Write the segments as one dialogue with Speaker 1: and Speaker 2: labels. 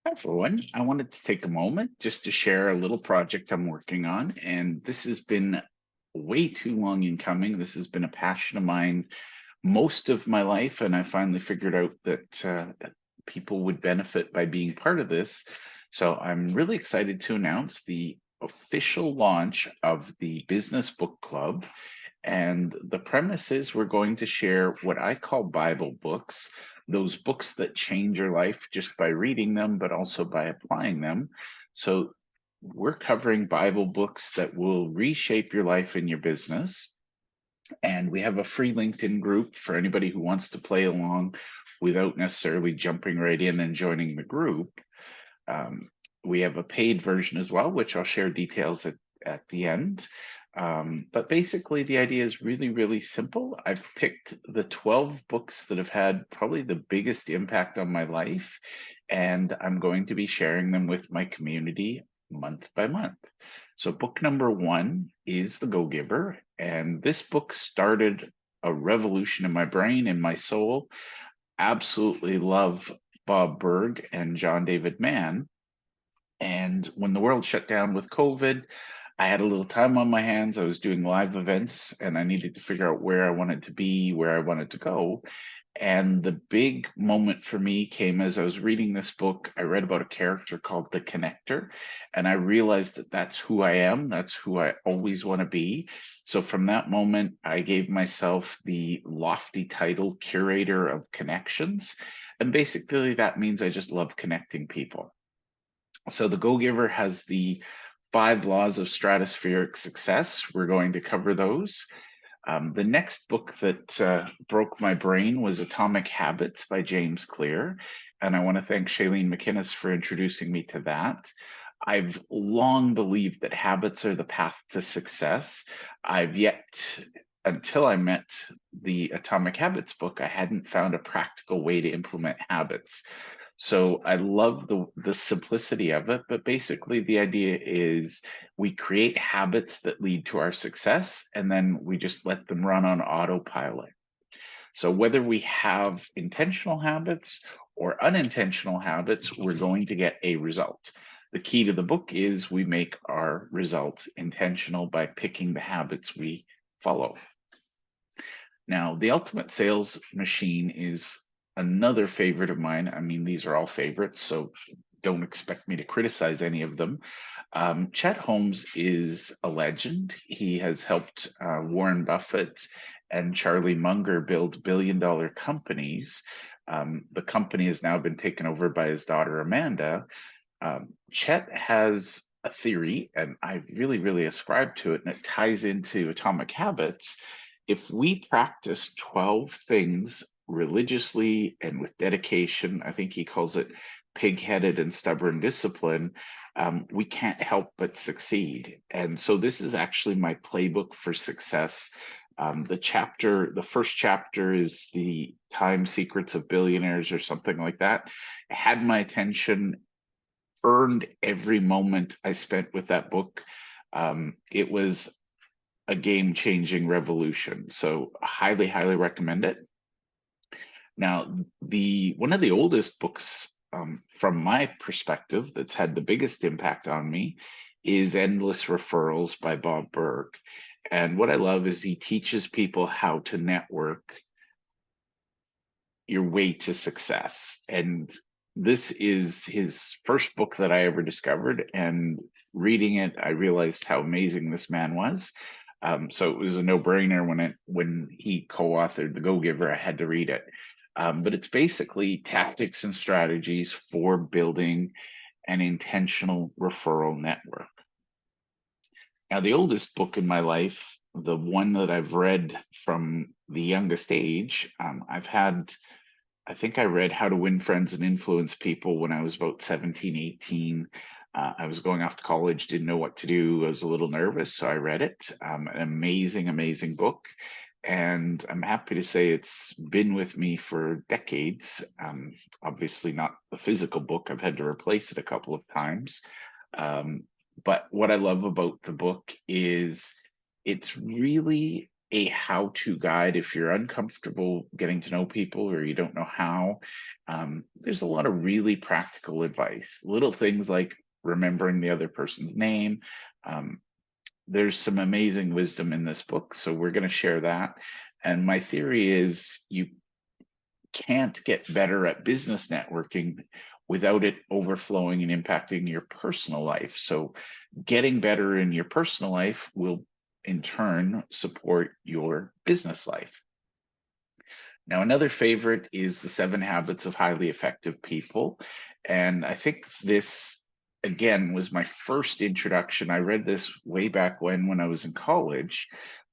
Speaker 1: Hi, everyone. I wanted to take a moment just to share a little project I'm working on. And this has been way too long in coming. This has been a passion of mine most of my life. And I finally figured out that people would benefit by being part of this. So I'm really excited to announce the official launch of the Business Book Club. And the premise is we're going to share what I call Bible books, those books that change your life just by reading them, but also by applying them. So we're covering Bible books that will reshape your life and your business. And we have a free LinkedIn group for anybody who wants to play along without necessarily jumping right in and joining the group. Um, we have a paid version as well, which I'll share details at the end. But basically, the idea is really, really simple. I've picked the 12 books that have had probably the biggest impact on my life, and I'm going to be sharing them with my community month by month. So, book number one is The Go Giver, and this book started a revolution in my brain and my soul. Absolutely love Bob Berg and John David Mann. And when the world shut down with COVID, I had a little time on my hands. I was doing live events and I needed to figure out where I wanted to be, where I wanted to go. And the big moment for me came as I was reading this book. I read about a character called the Connector, and I realized that that's who I am. That's who I always want to be. So from that moment, I gave myself the lofty title Curator of Connections. And basically, that means I just love connecting people. So the Go Giver has the 5 laws of stratospheric success. We're going to cover those. The next book that broke my brain was Atomic Habits by James Clear. And I want to thank Shailene McInnes for introducing me to that. I've long believed that habits are the path to success. I've yet, until I met the Atomic Habits book, I hadn't found a practical way to implement habits. So I love the simplicity of it, but basically the idea is we create habits that lead to our success, and then we just let them run on autopilot. So whether we have intentional habits or unintentional habits, we're going to get a result. The key to the book is we make our results intentional by picking the habits we follow. Now, the ultimate sales machine is another favorite of mine. I mean, these are all favorites, so don't expect me to criticize any of them. Chet Holmes is a legend. He has helped Warren Buffett and Charlie Munger build billion-dollar companies. The company has now been taken over by his daughter Amanda. Chet has a theory, and I really, really ascribe to it, and it ties into Atomic Habits. If we practice 12 things religiously and with dedication, I think he calls it pig-headed and stubborn discipline, we can't help but succeed. And so this is actually my playbook for success. The first chapter is the time secrets of billionaires or something like that. It had my attention, earned every moment I spent with that book. It was a game-changing revolution. So highly, highly recommend it. Now, the one of the oldest books from my perspective that's had the biggest impact on me is Endless Referrals by Bob Berg. And what I love is he teaches people how to network your way to success. And this is his first book that I ever discovered. And reading it, I realized how amazing this man was. So it was a no-brainer when he co-authored The Go Giver. I had to read it. But it's basically tactics and strategies for building an intentional referral network. Now, the oldest book in my life, the one that I've read from the youngest age, I think I read How to Win Friends and Influence People when I was about 17, 18. I was going off to college, didn't know what to do. I was a little nervous, so I read it. An amazing, amazing book. And I'm happy to say it's been with me for decades. Obviously, not the physical book, I've had to replace it a couple of times. Um, but what I love about the book is it's really a how-to guide if you're uncomfortable getting to know people or you don't know how. There's a lot of really practical advice, little things like remembering the other person's name. Um, there's some amazing wisdom in this book, so we're going to share that. And my theory is you can't get better at business networking without it overflowing and impacting your personal life. So getting better in your personal life will in turn support your business life. Now, another favorite is The 7 Habits of Highly Effective People. And I think this, again, was my first introduction. I read this way back when I was in college.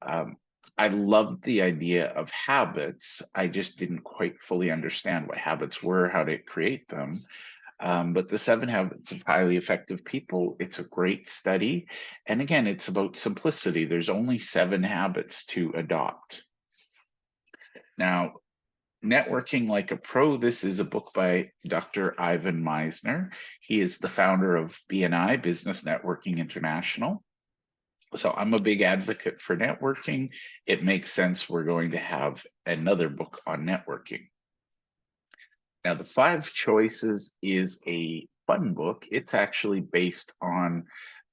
Speaker 1: Um, I loved the idea of habits. I just didn't quite fully understand what habits were, how to create them. But The 7 Habits of Highly Effective People, it's a great study. And again, it's about simplicity. There's only 7 habits to adopt. Now, Networking Like a Pro, this is a book by Dr. Ivan Meisner. He is the founder of BNI, Business Networking International. So I'm a big advocate for networking. It makes sense we're going to have another book on networking. Now, The Five Choices is a fun book. It's actually based on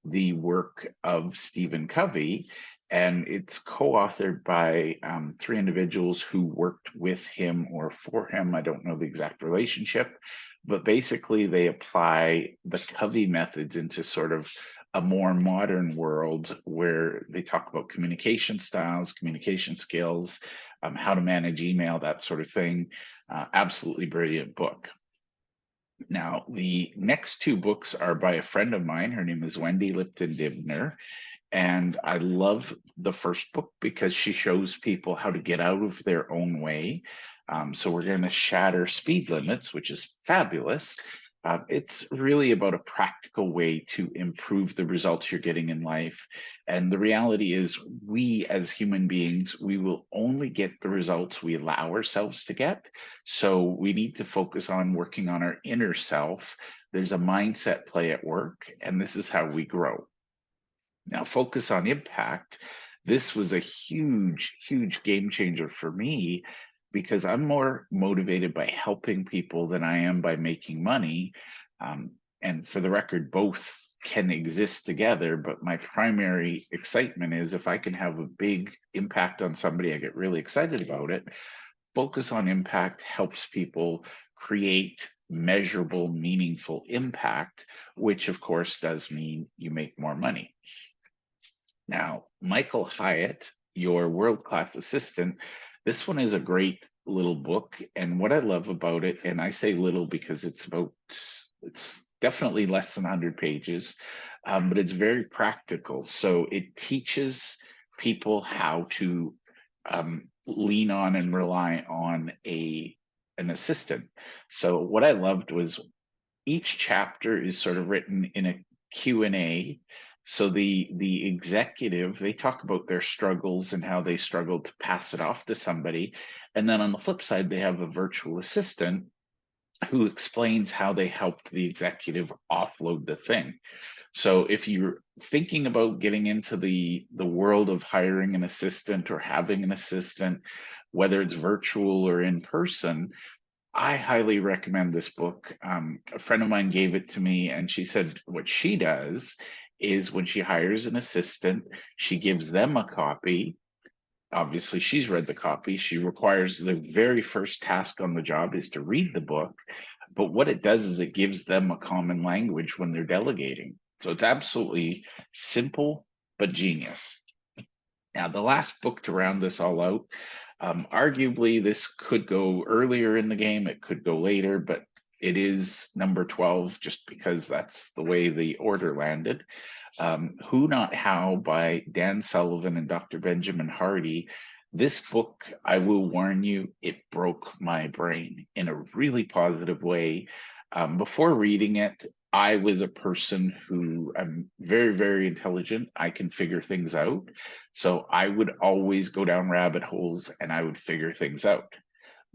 Speaker 1: the work of Stephen Covey, and it's co-authored by 3 individuals who worked with him or for him. I don't know the exact relationship, but basically they apply the Covey methods into sort of a more modern world where they talk about communication styles, communication skills, how to manage email, that sort of thing. Absolutely brilliant book. Now, the next 2 books are by a friend of mine. Her name is Wendy Lipton Dibner. And I love the first book because she shows people how to get out of their own way. So we're going to shatter speed limits, which is fabulous. It's really about a practical way to improve the results you're getting in life. And the reality is, we as human beings, we will only get the results we allow ourselves to get. So we need to focus on working on our inner self. There's a mindset play at work, and this is how we grow. Now, Focus on Impact. This was a huge, huge game changer for me because I'm more motivated by helping people than I am by making money. And for the record, both can exist together, but my primary excitement is if I can have a big impact on somebody, I get really excited about it. Focus on Impact helps people create measurable, meaningful impact, which of course does mean you make more money. Now, Michael Hyatt, Your World-Class Assistant, this one is a great little book. And what I love about it, and I say little because it's definitely less than 100 pages, but it's very practical. So it teaches people how to lean on and rely on an assistant. So what I loved was each chapter is sort of written in a Q&A. So the executive, they talk about their struggles and how they struggled to pass it off to somebody. And then on the flip side, they have a virtual assistant who explains how they helped the executive offload the thing. So if you're thinking about getting into the world of hiring an assistant or having an assistant, whether it's virtual or in person, I highly recommend this book. A friend of mine gave it to me, and she said what she does is when she hires an assistant, she gives them a copy. Obviously, she's read the copy. She requires the very first task on the job is to read the book. But what it does is it gives them a common language when they're delegating. So it's absolutely simple, but genius. Now, the last book to round this all out, arguably this could go earlier in the game, it could go later, but it is number 12 just because that's the way the order landed. Who Not How by Dan Sullivan and Dr. Benjamin Hardy. This book, I will warn you, it broke my brain in a really positive way. Before reading it, I was a person who I'm very, very intelligent. I can figure things out. So I would always go down rabbit holes and I would figure things out.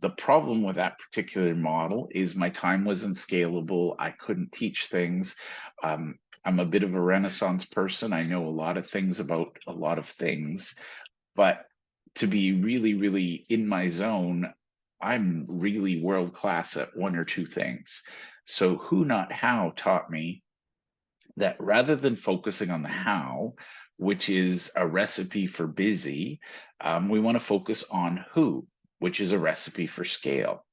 Speaker 1: The problem with that particular model is my time wasn't scalable. I couldn't teach things. I'm a bit of a Renaissance person. I know a lot of things about a lot of things, but to be really, really in my zone, I'm really world class at one or two things. So who, not how, taught me that rather than focusing on the how, which is a recipe for busy, we want to focus on who, which is a recipe for scale.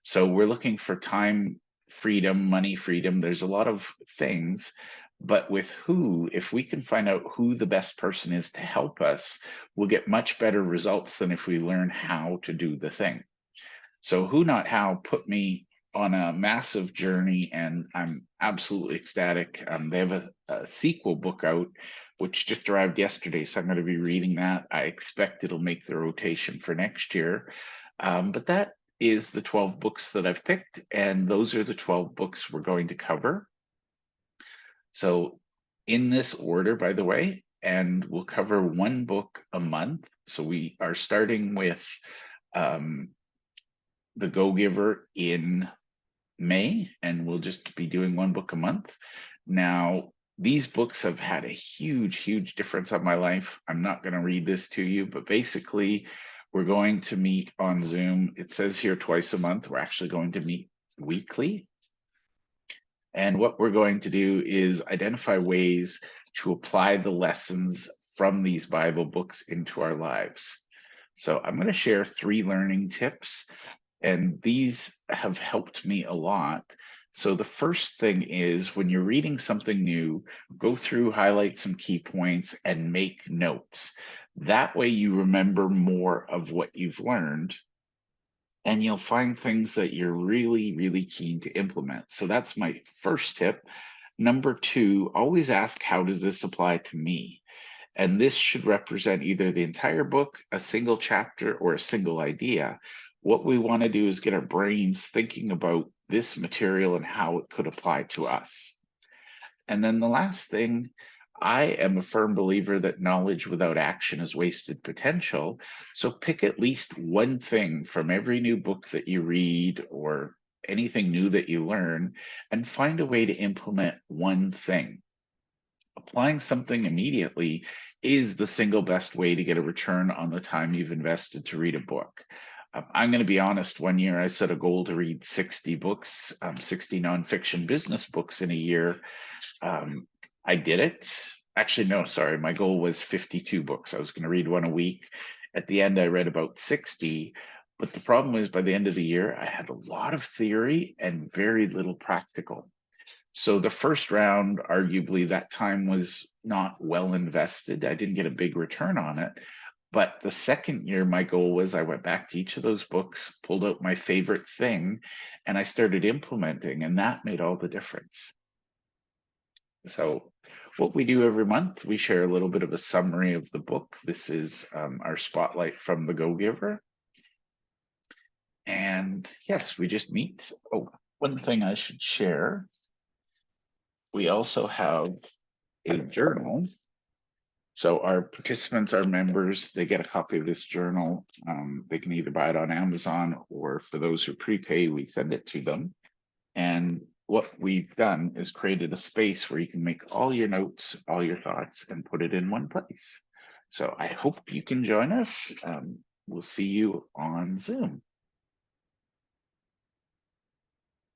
Speaker 1: So we're looking for time freedom, money freedom. There's a lot of things, but with who, if we can find out who the best person is to help us, we'll get much better results than if we learn how to do the thing. So who, not how, put me on a massive journey, and I'm absolutely ecstatic. They have a sequel book out, which just arrived yesterday, so I'm going to be reading that. I expect it'll make the rotation for next year. But that is the 12 books that I've picked, and those are the 12 books we're going to cover. So in this order, by the way, and we'll cover one book a month. So we are starting with The Go-Giver in May, and we'll just be doing one book a month. Now, these books have had a huge, huge difference on my life. I'm not going to read this to you, but basically, we're going to meet on Zoom. It says here twice a month. We're actually going to meet weekly. And what we're going to do is identify ways to apply the lessons from these Bible books into our lives. So I'm going to share 3 learning tips, and these have helped me a lot. So the first thing is, when you're reading something new, go through, highlight some key points, and make notes. That way you remember more of what you've learned, and you'll find things that you're really, really keen to implement. So that's my first tip. Number 2, always ask, how does this apply to me? And this should represent either the entire book, a single chapter, or a single idea. What we want to do is get our brains thinking about this material and how it could apply to us. And then the last thing, I am a firm believer that knowledge without action is wasted potential. So pick at least one thing from every new book that you read or anything new that you learn, and find a way to implement one thing. Applying something immediately is the single best way to get a return on the time you've invested to read a book. I'm going to be honest, one year I set a goal to read 60 books, 60 nonfiction business books in a year. I did it. Actually, no, sorry. My goal was 52 books. I was going to read one a week. At the end, I read about 60. But the problem was, by the end of the year, I had a lot of theory and very little practical. So the first round, arguably, that time was not well invested. I didn't get a big return on it. But the second year, my goal was, I went back to each of those books, pulled out my favorite thing, and I started implementing, and that made all the difference. So what we do every month, we share a little bit of a summary of the book. This is our spotlight from The Go-Giver. And yes, we just meet. Oh, one thing I should share. We also have a journal. So our participants, our members, they get a copy of this journal. They can either buy it on Amazon, or for those who prepay, we send it to them. And what we've done is created a space where you can make all your notes, all your thoughts, and put it in one place. So I hope you can join us. We'll see you on Zoom.